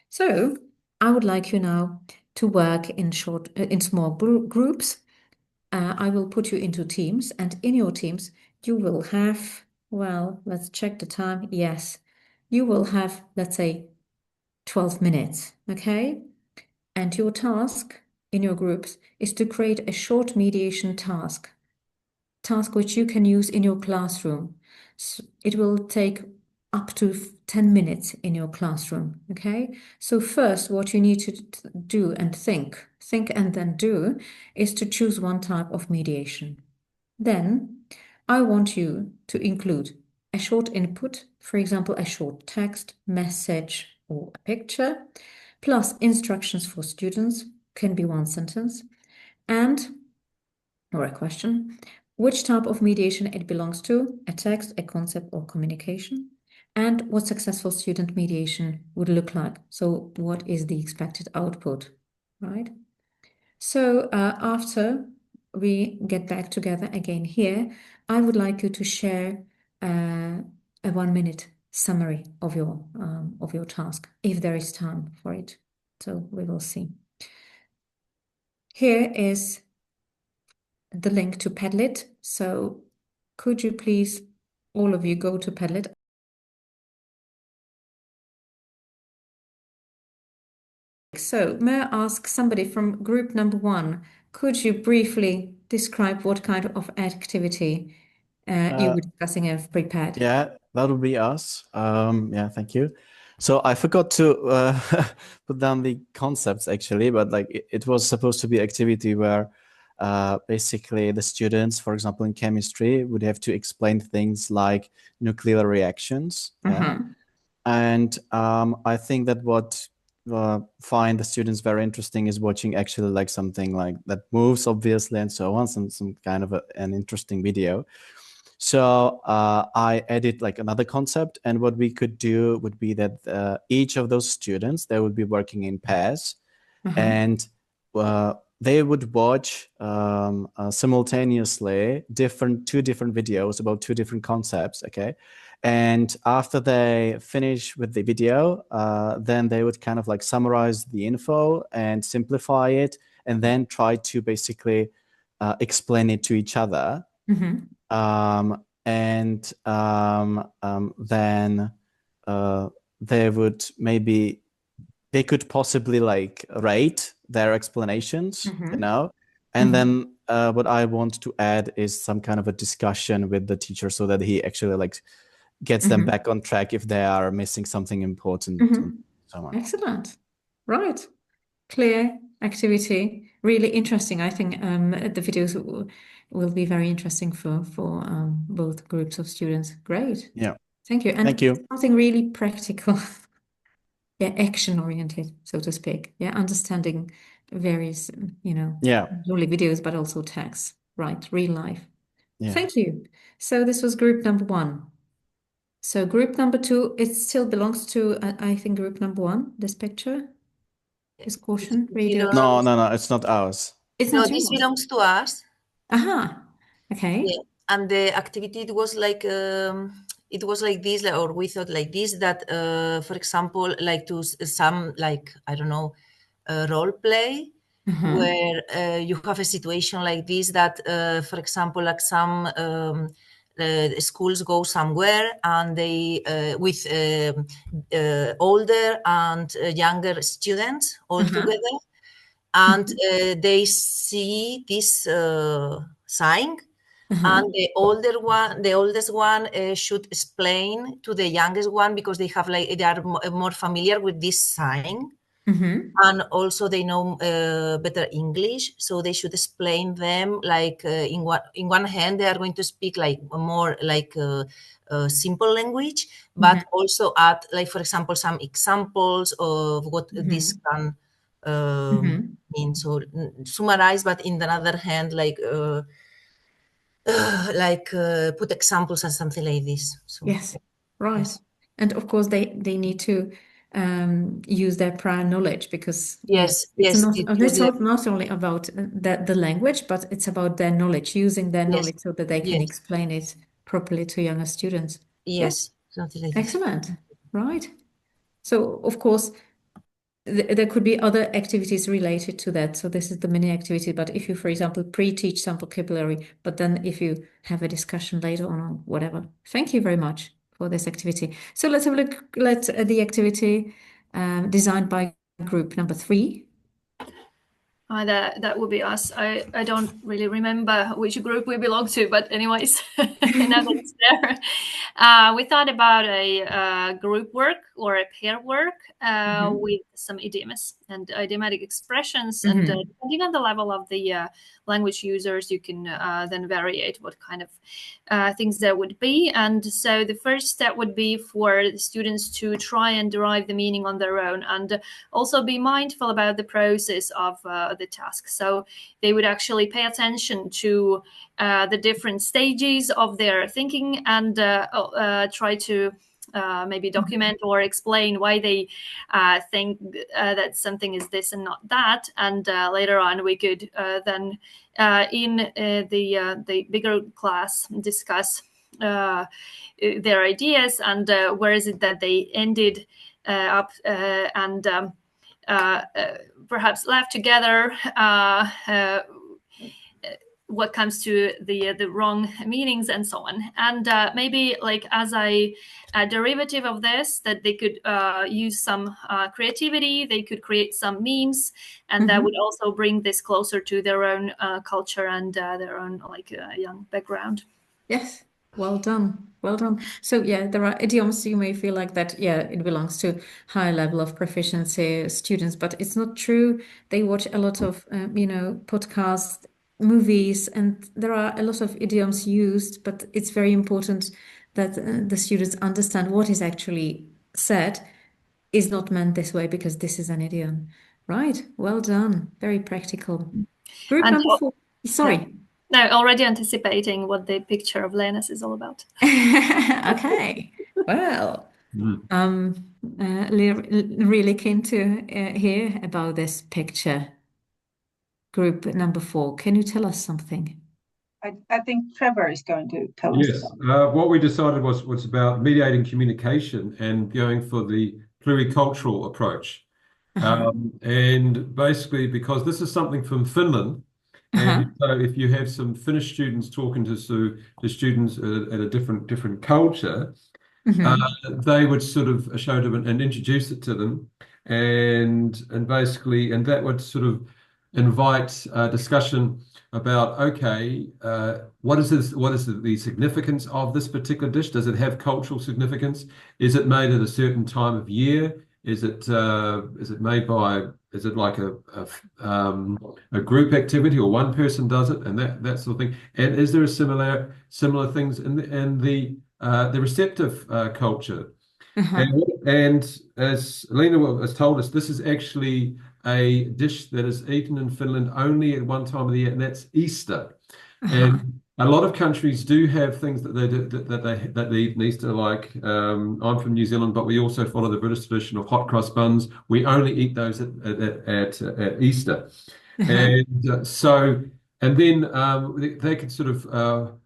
So I would like you now to work in small groups. I will put you into teams, and in your teams you will have, well, let's check the time. Yes, you will have, let's say, 12 minutes, okay? And your task in your groups is to create a short mediation task which you can use in your classroom. So it will take up to 10 minutes in your classroom, okay? So first, what you need to do and think and then do, is to choose one type of mediation. Then I want you to include a short input, for example, a short text, message, or a picture, plus instructions for students, can be one sentence, and or a question, which type of mediation it belongs to, a text, a concept, or communication, and what successful student mediation would look like. So what is the expected output, right? So after we get back together again here, I would like you to share a 1-minute summary of your task, if there is time for it. So we will see. Here is the link to Padlet. So could you please, all of you, go to Padlet? So may I ask somebody from group number 1, could you briefly describe what kind of activity you were discussing and have prepared? Yeah, that would be us. Yeah, thank you. So I forgot to put down the concepts actually, but like it was supposed to be activity where basically the students, for example, in chemistry, would have to explain things like nuclear reactions. Yeah. And I think that what find the students very interesting is watching actually like something like that moves obviously and so on, some kind of an interesting video. So I added like another concept, and what we could do would be that each of those students, they would be working in pairs, and they would watch simultaneously two different videos about two different concepts, okay? And after they finish with the video, then they would kind of like summarize the info and simplify it, and then try to basically explain it to each other. Then they would maybe, they could possibly like rate their explanations, you know? And then what I want to add is some kind of a discussion with the teacher so that he actually like gets them back on track if they are missing something important. And so on. Excellent. Right. Clear activity, really interesting. I think the videos will be very interesting for both groups of students. Great. Yeah. Thank you. And Thank you. something really practical, yeah, action oriented, so to speak. Yeah, understanding various, Yeah. not only videos, but also texts, right? Real life. Yeah. Thank you. So this was group number 1. So group number 2, it still belongs to, I think, group number 1, this picture. Is caution radio? No, it's not ours. It's No, not this yours. belongs to us. Aha. Okay. Yeah. And the activity it was like this, like, or we thought like this, that for example, like to some, like, I don't know, role play, where you have a situation like this, that for example, like some schools go somewhere and they with older and younger students all together, and they see this sign, and the oldest one should explain to the youngest one, because they have, like, they are more familiar with this sign, and also they know better English, so they should explain them, like, in one hand they are going to speak like more like simple language, but also add, like, for example, some examples of what this can mean. So summarize, but in the other hand, like put examples and something like this. So Yes, right. yes. And of course, they need to use their prior knowledge, because Yes, it's yes, not it it's was not only about the language, but it's about their knowledge, using their yes, knowledge so that they can yes, explain it properly to younger students. yes, something like this. Excellent. Right. So of course, there could be other activities related to that. So this is the mini activity. But if you, for example, pre-teach some vocabulary, but then if you have a discussion later on or whatever. Thank you very much for this activity. So let's have a look at the activity designed by group number 3. That would be us. I don't really remember which group we belong to, but anyways, now that it's there, we thought about a group work or a pair work with some idioms and idiomatic expressions, and depending on the level of the language users, you can then variate what kind of things there would be. And so the first step would be for the students to try and derive the meaning on their own, and also be mindful about the process of the task. So they would actually pay attention to the different stages of their thinking, and try to maybe document or explain why they think that something is this and not that. And later on, we could then in the bigger class discuss their ideas, and where is it that they ended up, and perhaps laugh together what comes to the wrong meanings and so on. And maybe, like, as a derivative of this, that they could use some creativity, they could create some memes, and that would also bring this closer to their own culture and their own, like, young background. Yes. Well done. Well done. So yeah, there are idioms you may feel like that, yeah, it belongs to high level of proficiency students, but it's not true. They watch a lot of, podcasts, movies, and there are a lot of idioms used, but it's very important that the students understand what is actually said is not meant this way because this is an idiom. Right. Well done. Very practical. Group And number 4. Sorry. No, already anticipating what the picture of Lenas is all about. Okay. Well, really keen to hear about this picture. Group number 4. Can you tell us something? I think Trevor is going to tell us. Yes, what we decided was about mediating communication and going for the pluricultural approach. And basically, because this is something from Finland, and so if you have some Finnish students talking to students at a different culture, they would sort of show them and introduce it to them, and basically, and that would sort of invite discussion about, okay, what is this? What is the significance of this particular dish? Does it have cultural significance? Is it made at a certain time of year? Is it made by is it like a group activity, or one person does it, and that sort of thing? And is there a similar things in the receptive culture? And as Lena has told us, this is actually a dish that is eaten in Finland only at one time of the year, and that's Easter. And a lot of countries do have things that they do, that they eat in Easter. Like I'm from New Zealand, but we also follow the British tradition of hot cross buns. We only eat those at Easter, and so. And then they could sort of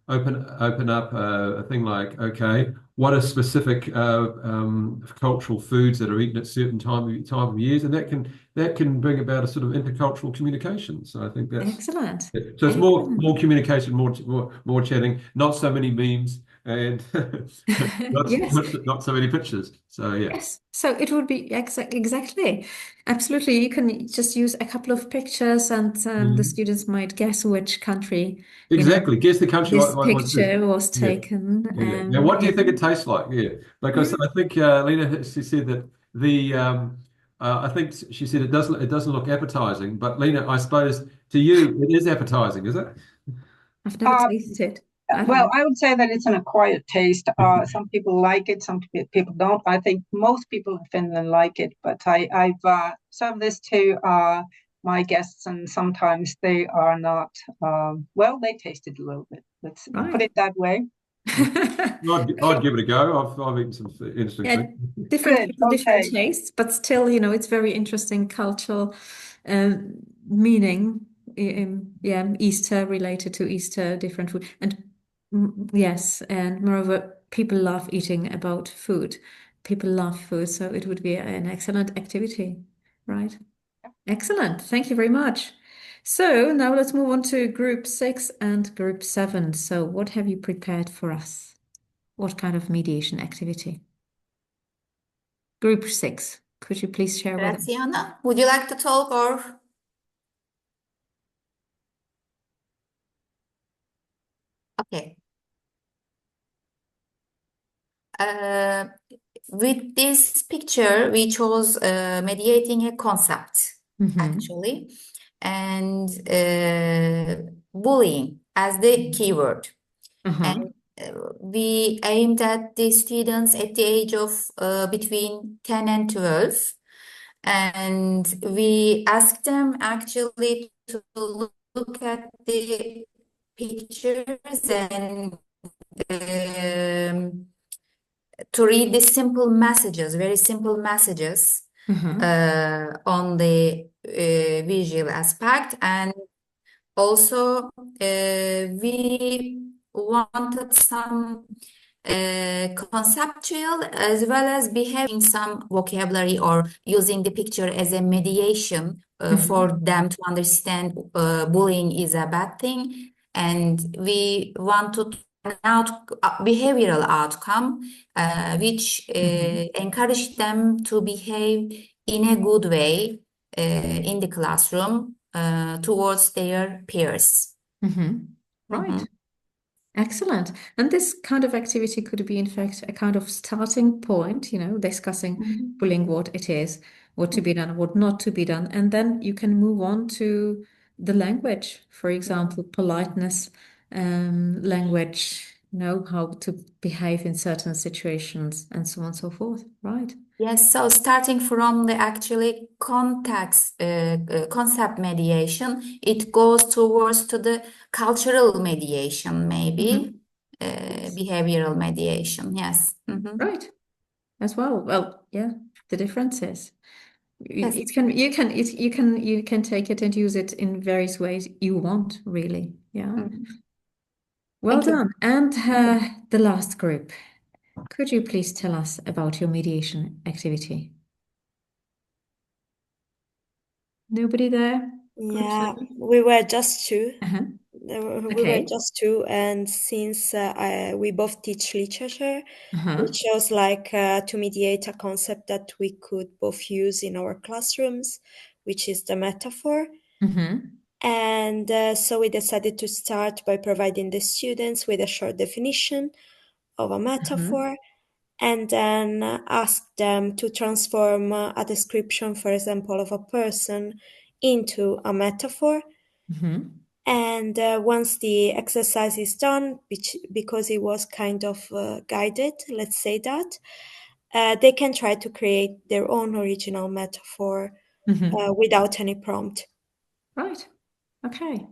open up a thing like, okay, what are specific cultural foods that are eaten at certain time of years, and that can bring about a sort of intercultural communication. So I think that's Excellent. so it's more communication, more chatting, not so many memes, and Yes. not so many pictures. So yeah. Yes, so it would be exactly, absolutely. You can just use a couple of pictures, and the students might guess which country, Exactly. Guess the country this I want to. picture was Yeah. taken. Yeah. Now, what do you think it tastes like? Yeah, because I think Lena, she said that I think she said it doesn't look appetizing, but Lena, I suppose to you it is appetizing, is it? I've never tasted it. I don't Well, know. I would say that it's an acquired taste. Some people like it, some people don't. I think most people in Finland like it, but I've served this to my guests, and sometimes they are not. Well, they taste it a little bit. Let's put it that way. I'd give it a go. I've eaten some interesting Yeah, things. different Good, people, different okay. tastes, but still, it's very interesting cultural meaning. Yeah, Easter related to Easter, different food, and yes, and moreover, people love eating about food. People love food, so it would be an excellent activity, right? Excellent. Thank you very much. So now let's move on to group 6 and group 7. So what have you prepared for us? What kind of mediation activity? Group 6, could you please share with us? Graziana, would you like to talk or? Okay. With this picture, we chose mediating a concept, actually, and bullying as the keyword. And we aimed at the students at the age of between 10 and 12. And we asked them actually to look at the pictures and to read the simple messages, very simple messages on the visual aspect. And also we wanted some conceptual as well as behaving some vocabulary or using the picture as a mediation for them to understand bullying is a bad thing. And we want to behavioral outcome which encourage them to behave in a good way in the classroom towards their peers. Right. Excellent. And this kind of activity could be, in fact, a kind of starting point, discussing bullying, what it is, what to be done, what not to be done. And then you can move on to the language, for example, politeness, language, how to behave in certain situations, and so on and so forth. Right. Yes, so starting from the actually context, concept mediation, it goes towards to the cultural mediation, maybe behavioral mediation. Yes. Right. As well. Well, yeah, the difference is Yes. you can take it and use it in various ways you want, really. Yeah. Well Thank you. done. And the last group, could you please tell us about your mediation activity? Nobody there? Yeah, we were just two. We were Okay. just two, and since we both teach literature, we chose to mediate a concept that we could both use in our classrooms, which is the metaphor. And so we decided to start by providing the students with a short definition of a metaphor. and then ask them to transform a description, for example, of a person into a metaphor. And once the exercise is done, because it was kind of guided, let's say that, they can try to create their own original metaphor without any prompt. Right. Okay.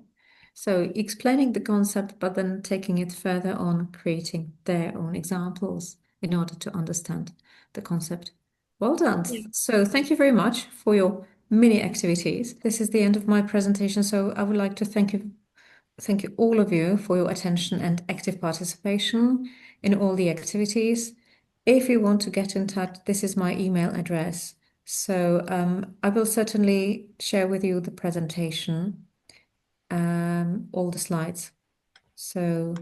So explaining the concept, but then taking it further on, creating their own examples in order to understand the concept. Well done. Yeah. So thank you very much for your mini activities. This is the end of my presentation. So I would like to thank you all of you for your attention and active participation in all the activities. If you want to get in touch, this is my email address. So I will certainly share with you the presentation, all the slides. So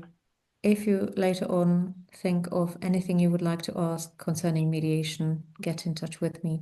if you later on think of anything you would like to ask concerning mediation, get in touch with me.